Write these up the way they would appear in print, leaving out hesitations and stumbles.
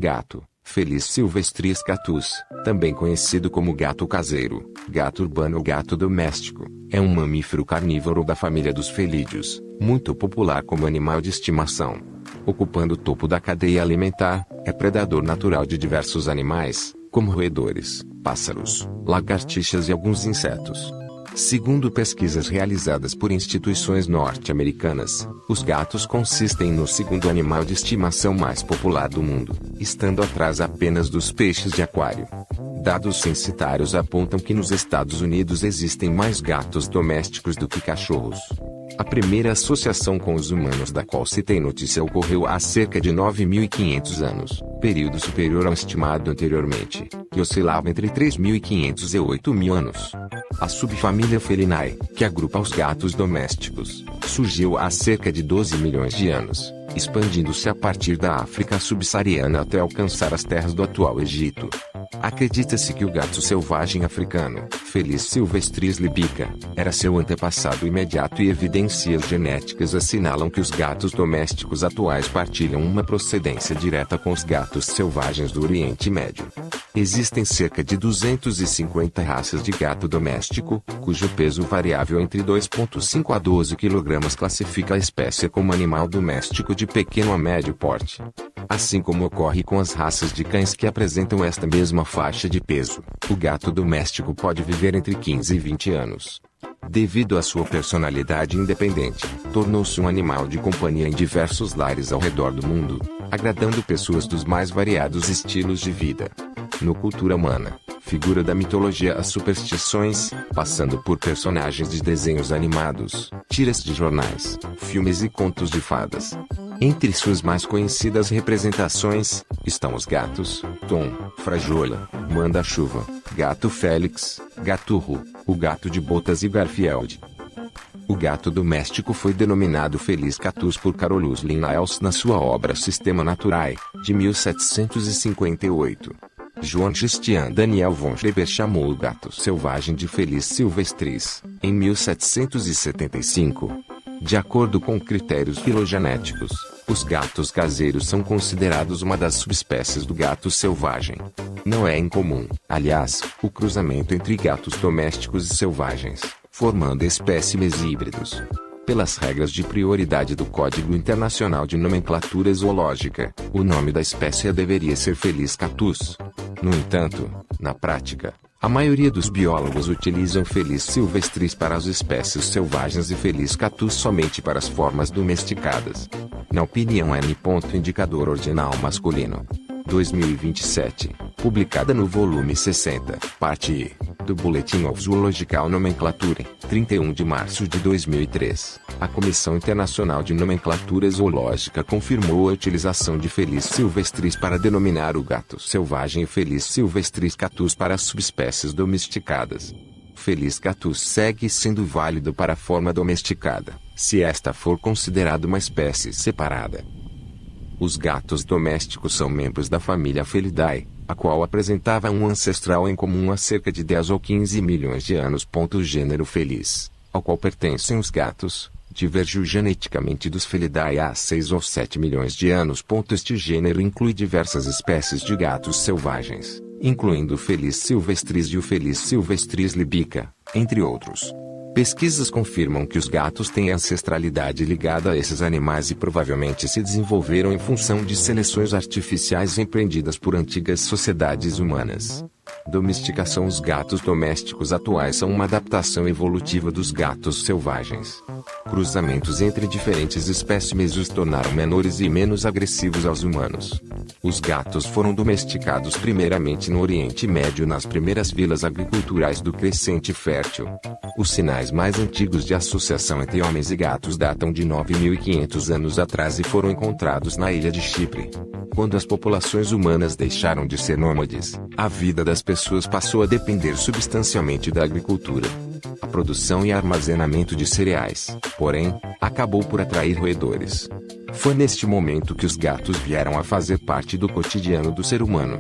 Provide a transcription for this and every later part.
gato, Felis silvestris catus, também conhecido como gato caseiro, gato urbano ou gato doméstico, é um mamífero carnívoro da família dos felídeos, muito popular como animal de estimação. Ocupando o topo da cadeia alimentar, é predador natural de diversos animais, como roedores, pássaros, lagartixas e alguns insetos. Segundo pesquisas realizadas por instituições norte-americanas, os gatos consistem no segundo animal de estimação mais popular do mundo, estando atrás apenas dos peixes de aquário. Dados censitários apontam que nos Estados Unidos existem mais gatos domésticos do que cachorros. A primeira associação com os humanos da qual se tem notícia ocorreu há cerca de 9.500 anos, período superior ao estimado anteriormente, que oscilava entre 3.500 e 8.000 anos. A subfamília Felinae, que agrupa os gatos domésticos, surgiu há cerca de 12 milhões de anos, expandindo-se a partir da África subsaariana até alcançar as terras do atual Egito. Acredita-se que o gato selvagem africano, Felis silvestris libica, era seu antepassado imediato e evidências genéticas assinalam que os gatos domésticos atuais partilham uma procedência direta com os gatos selvagens do Oriente Médio. Existem cerca de 250 raças de gato doméstico, cujo peso variável entre 2,5 a 12 kg classifica a espécie como animal doméstico de pequeno a médio porte. Assim como ocorre com as raças de cães que apresentam esta mesma faixa de peso, o gato doméstico pode viver entre 15 e 20 anos. Devido à sua personalidade independente, tornou-se um animal de companhia em diversos lares ao redor do mundo, agradando pessoas dos mais variados estilos de vida. No cultura humana, figura da mitologia às superstições, passando por personagens de desenhos animados, tiras de jornais, filmes e contos de fadas. Entre suas mais conhecidas representações, estão os gatos, Tom, Frajola, Manda-Chuva, Gato Félix, Gaturro, o Gato de Botas e Garfield. O gato doméstico foi denominado Felis catus por Carolus Linnaeus na sua obra Systema Naturae, de 1758. Johann Christian Daniel von Schreber chamou o gato selvagem de Felis silvestris, em 1775. De acordo com critérios filogenéticos, os gatos caseiros são considerados uma das subespécies do gato selvagem. Não é incomum, aliás, o cruzamento entre gatos domésticos e selvagens, formando espécimes híbridos. Pelas regras de prioridade do Código Internacional de Nomenclatura Zoológica, o nome da espécie deveria ser Felis catus. No entanto, na prática, a maioria dos biólogos utilizam Felis silvestris para as espécies selvagens e Felis catus somente para as formas domesticadas. Na opinião N. Indicador ordinal masculino. 2027, publicada no volume 60, parte I, do Bulletin of Zoological Nomenclature, 31 de março de 2003, a Comissão Internacional de Nomenclatura Zoológica confirmou a utilização de Felis silvestris para denominar o gato selvagem e Felis silvestris catus para as subespécies domesticadas. Felis catus segue sendo válido para a forma domesticada, se esta for considerada uma espécie separada. Os gatos domésticos são membros da família Felidae, a qual apresentava um ancestral em comum há cerca de 10 ou 15 milhões de anos. O gênero Felis, ao qual pertencem os gatos, divergiu geneticamente dos Felidae há 6 ou 7 milhões de anos. Este gênero inclui diversas espécies de gatos selvagens, incluindo o Felis silvestris e o Felis silvestris libica, entre outros. Pesquisas confirmam que os gatos têm ancestralidade ligada a esses animais e provavelmente se desenvolveram em função de seleções artificiais empreendidas por antigas sociedades humanas. Domesticação. Os gatos domésticos atuais são uma adaptação evolutiva dos gatos selvagens. Cruzamentos entre diferentes espécimes os tornaram menores e menos agressivos aos humanos. Os gatos foram domesticados primeiramente no Oriente Médio nas primeiras vilas agriculturais do Crescente Fértil. Os sinais mais antigos de associação entre homens e gatos datam de 9.500 anos atrás e foram encontrados na ilha de Chipre. Quando as populações humanas deixaram de ser nômades, a vida das pessoas passou a depender substancialmente da agricultura. A produção e armazenamento de cereais, porém, acabou por atrair roedores. Foi neste momento que os gatos vieram a fazer parte do cotidiano do ser humano.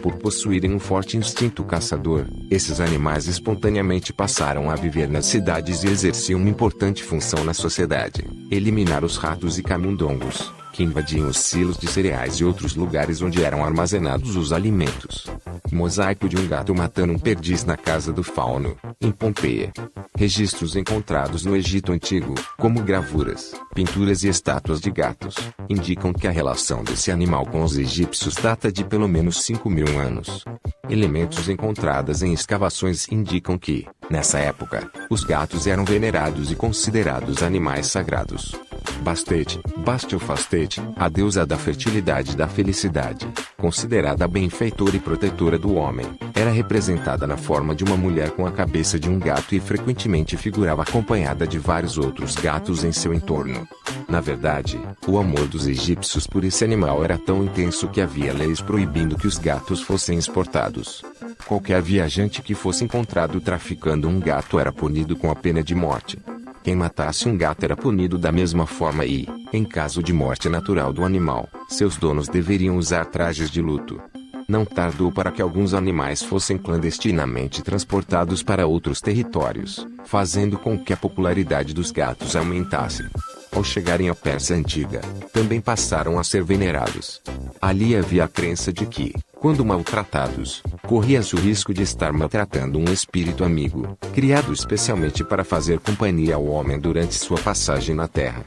Por possuírem um forte instinto caçador, esses animais espontaneamente passaram a viver nas cidades e exerciam uma importante função na sociedade: eliminar os ratos e camundongos. que invadiam os silos de cereais e outros lugares onde eram armazenados os alimentos. Mosaico de um gato matando um perdiz na casa do fauno, em Pompeia. Registros encontrados no Egito Antigo, como gravuras, pinturas e estátuas de gatos, indicam que a relação desse animal com os egípcios data de pelo menos 5.000 anos. Elementos encontrados em escavações indicam que, nessa época, os gatos eram venerados e considerados animais sagrados. Bastet, Bastelfastet, a deusa da fertilidade e da felicidade, considerada benfeitora e protetora do homem, era representada na forma de uma mulher com a cabeça de um gato e frequentemente figurava acompanhada de vários outros gatos em seu entorno. Na verdade, o amor dos egípcios por esse animal era tão intenso que havia leis proibindo que os gatos fossem exportados. Qualquer viajante que fosse encontrado traficando um gato era punido com a pena de morte. Quem matasse um gato era punido da mesma forma e, em caso de morte natural do animal, seus donos deveriam usar trajes de luto. Não tardou para que alguns animais fossem clandestinamente transportados para outros territórios, fazendo com que a popularidade dos gatos aumentasse. Ao chegarem à Pérsia Antiga, também passaram a ser venerados. Ali havia a crença de que, quando maltratados, corria-se o risco de estar maltratando um espírito amigo, criado especialmente para fazer companhia ao homem durante sua passagem na Terra.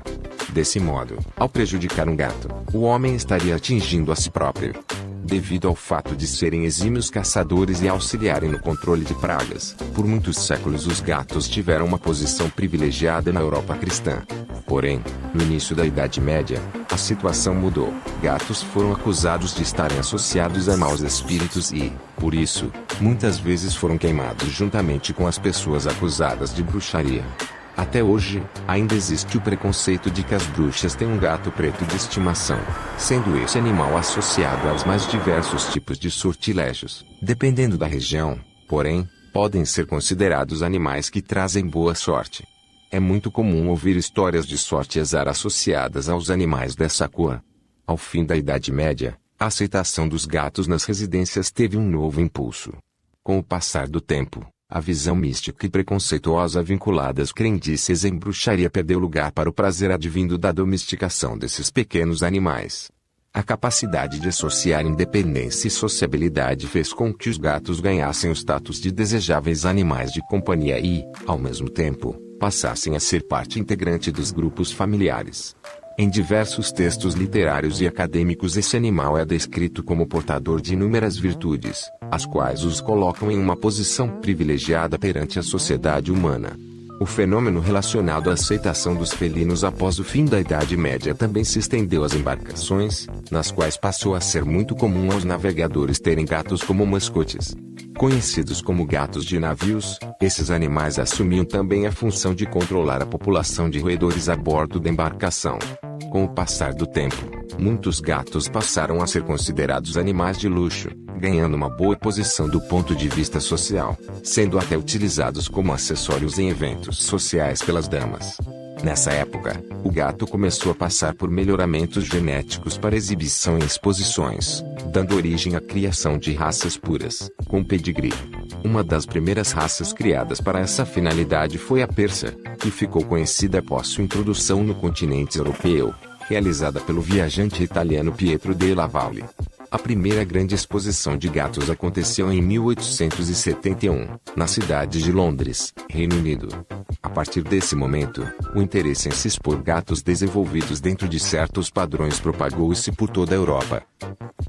Desse modo, ao prejudicar um gato, o homem estaria atingindo a si próprio. Devido ao fato de serem exímios caçadores e auxiliarem no controle de pragas, por muitos séculos os gatos tiveram uma posição privilegiada na Europa cristã. Porém, no início da Idade Média, a situação mudou. Gatos foram acusados de estarem associados a maus espíritos e, por isso, muitas vezes foram queimados juntamente com as pessoas acusadas de bruxaria. Até hoje, ainda existe o preconceito de que as bruxas têm um gato preto de estimação, sendo esse animal associado aos mais diversos tipos de sortilégios. Dependendo da região, porém, podem ser considerados animais que trazem boa sorte. É muito comum ouvir histórias de sorte e azar associadas aos animais dessa cor. Ao fim da Idade Média, a aceitação dos gatos nas residências teve um novo impulso. Com o passar do tempo, a visão mística e preconceituosa vinculada às crendices em bruxaria perdeu lugar para o prazer advindo da domesticação desses pequenos animais. A capacidade de associar independência e sociabilidade fez com que os gatos ganhassem o status de desejáveis animais de companhia e, ao mesmo tempo, passassem a ser parte integrante dos grupos familiares. Em diversos textos literários e acadêmicos esse animal é descrito como portador de inúmeras virtudes, as quais os colocam em uma posição privilegiada perante a sociedade humana. O fenômeno relacionado à aceitação dos felinos após o fim da Idade Média também se estendeu às embarcações, nas quais passou a ser muito comum aos navegadores terem gatos como mascotes. Conhecidos como gatos de navios, esses animais assumiam também a função de controlar a população de roedores a bordo da embarcação. Com o passar do tempo, muitos gatos passaram a ser considerados animais de luxo, ganhando uma boa posição do ponto de vista social, sendo até utilizados como acessórios em eventos sociais pelas damas. Nessa época, o gato começou a passar por melhoramentos genéticos para exibição em exposições, dando origem à criação de raças puras, com pedigree. Uma das primeiras raças criadas para essa finalidade foi a persa, que ficou conhecida após sua introdução no continente europeu, realizada pelo viajante italiano Pietro della Valle. A primeira grande exposição de gatos aconteceu em 1871, na cidade de Londres, Reino Unido. A partir desse momento, o interesse em se expor gatos desenvolvidos dentro de certos padrões propagou-se por toda a Europa.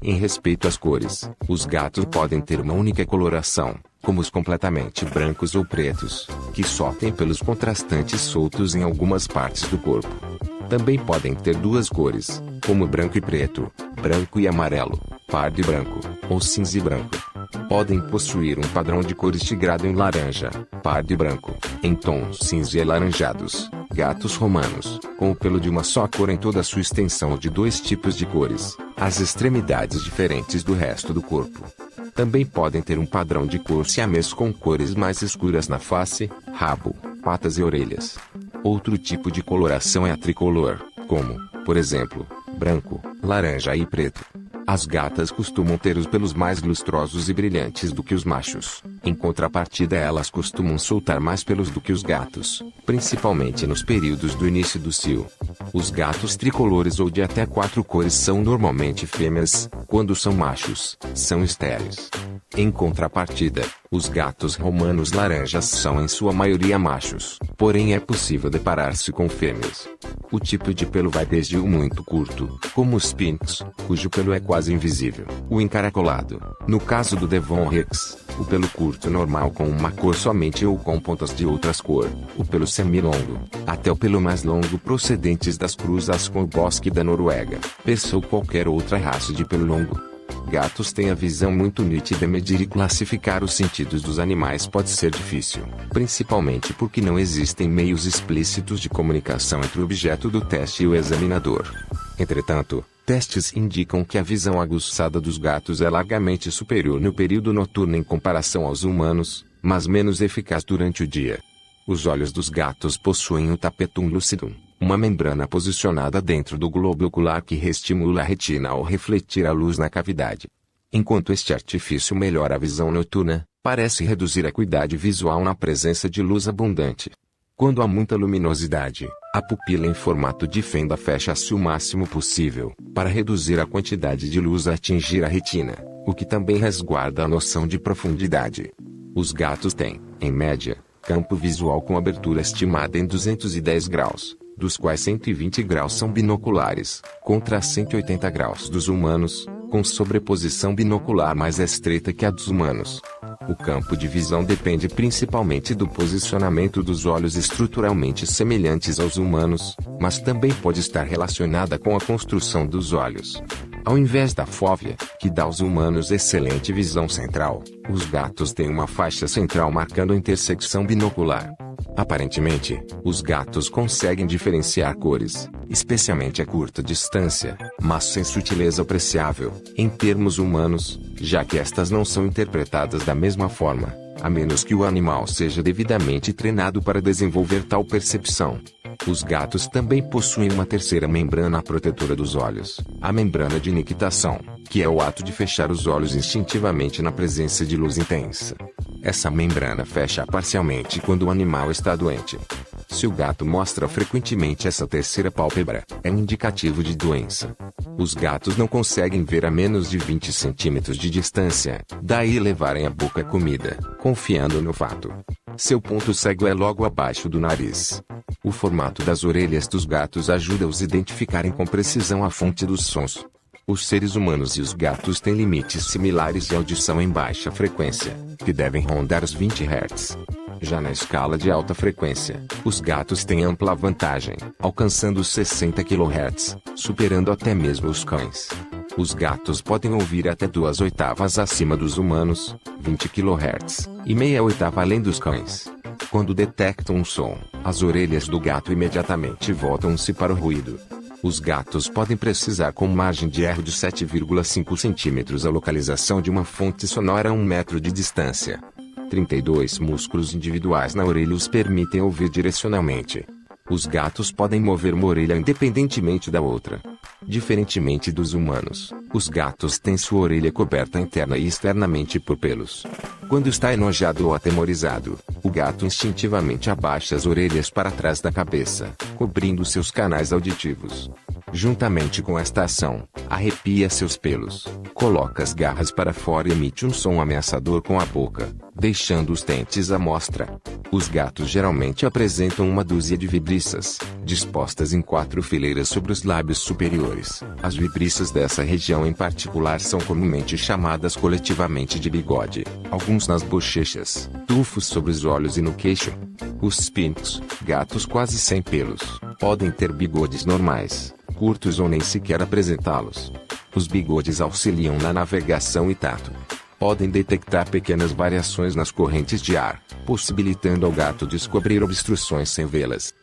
Em respeito às cores, os gatos podem ter uma única coloração, como os completamente brancos ou pretos, que só têm pelos contrastantes soltos em algumas partes do corpo. Também podem ter duas cores, como branco e preto, branco e amarelo, pardo e branco, ou cinza e branco. Podem possuir um padrão de cores tigrado em laranja, pardo e branco, em tons cinza e alaranjados. Gatos romanos, com o pelo de uma só cor em toda a sua extensão de dois tipos de cores, as extremidades diferentes do resto do corpo. Também podem ter um padrão de cor siamês com cores mais escuras na face, rabo, patas e orelhas. Outro tipo de coloração é a tricolor, como, por exemplo, branco, laranja e preto. As gatas costumam ter os pelos mais lustrosos e brilhantes do que os machos. Em contrapartida, elas costumam soltar mais pelos do que os gatos, principalmente nos períodos do início do cio. Os gatos tricolores ou de até 4 cores são normalmente fêmeas, quando são machos, são estéreis. Em contrapartida, os gatos romanos laranjas são em sua maioria machos, porém é possível deparar-se com fêmeas. O tipo de pelo vai desde o muito curto, como os Sphinx, cujo pelo é quase invisível, o encaracolado, no caso do Devon Rex, o pelo curto normal com uma cor somente ou com pontas de outras cores, o pelo semilongo, até o pelo mais longo procedentes das cruzas com o bosque da Noruega, persa ou qualquer outra raça de pelo longo. Gatos têm a visão muito nítida e medir e classificar os sentidos dos animais pode ser difícil, principalmente porque não existem meios explícitos de comunicação entre o objeto do teste e o examinador. Entretanto, testes indicam que a visão aguçada dos gatos é largamente superior no período noturno em comparação aos humanos, mas menos eficaz durante o dia. Os olhos dos gatos possuem o tapetum lucidum, uma membrana posicionada dentro do globo ocular que reestimula a retina ao refletir a luz na cavidade. Enquanto este artifício melhora a visão noturna, parece reduzir a acuidade visual na presença de luz abundante. Quando há muita luminosidade, a pupila em formato de fenda fecha-se o máximo possível, para reduzir a quantidade de luz a atingir a retina, o que também resguarda a noção de profundidade. Os gatos têm, em média, campo visual com abertura estimada em 210 graus, dos quais 120 graus são binoculares, contra 180 graus dos humanos, com sobreposição binocular mais estreita que a dos humanos. O campo de visão depende principalmente do posicionamento dos olhos estruturalmente semelhantes aos humanos, mas também pode estar relacionada com a construção dos olhos. Ao invés da fóvea, que dá aos humanos excelente visão central, os gatos têm uma faixa central marcando a intersecção binocular. Aparentemente, os gatos conseguem diferenciar cores, especialmente a curta distância, mas sem sutileza apreciável, em termos humanos, já que estas não são interpretadas da mesma forma, a menos que o animal seja devidamente treinado para desenvolver tal percepção. Os gatos também possuem uma terceira membrana protetora dos olhos, a membrana de nictação, que é o ato de fechar os olhos instintivamente na presença de luz intensa. Essa membrana fecha parcialmente quando o animal está doente. Se o gato mostra frequentemente essa terceira pálpebra, é um indicativo de doença. Os gatos não conseguem ver a menos de 20 centímetros de distância, daí levarem à boca comida, confiando no fato. Seu ponto cego é logo abaixo do nariz. O formato das orelhas dos gatos ajuda-os a identificarem com precisão a fonte dos sons. Os seres humanos e os gatos têm limites similares de audição em baixa frequência, que devem rondar os 20 Hz. Já na escala de alta frequência, os gatos têm ampla vantagem, alcançando os 60 kHz, superando até mesmo os cães. Os gatos podem ouvir até 2 oitavas acima dos humanos, 20 kHz, e meia oitava além dos cães. Quando detectam um som, as orelhas do gato imediatamente voltam-se para o ruído. Os gatos podem precisar com margem de erro de 7,5 cm a localização de uma fonte sonora a 1 metro de distância. 32 músculos individuais na orelha os permitem ouvir direcionalmente. Os gatos podem mover uma orelha independentemente da outra. Diferentemente dos humanos, os gatos têm sua orelha coberta interna e externamente por pelos. Quando está enojado ou atemorizado, o gato instintivamente abaixa as orelhas para trás da cabeça, cobrindo seus canais auditivos. Juntamente com esta ação, arrepia seus pelos, coloca as garras para fora e emite um som ameaçador com a boca, deixando os dentes à mostra. Os gatos geralmente apresentam uma dúzia de vibriças, dispostas em 4 fileiras sobre os lábios superiores. As vibriças dessa região em particular são comumente chamadas coletivamente de bigode, alguns nas bochechas, tufos sobre os olhos e no queixo. Os Sphinx, gatos quase sem pelos, podem ter bigodes normais, curtos ou nem sequer apresentá-los. Os bigodes auxiliam na navegação e tato. Podem detectar pequenas variações nas correntes de ar, possibilitando ao gato descobrir obstruções sem vê-las.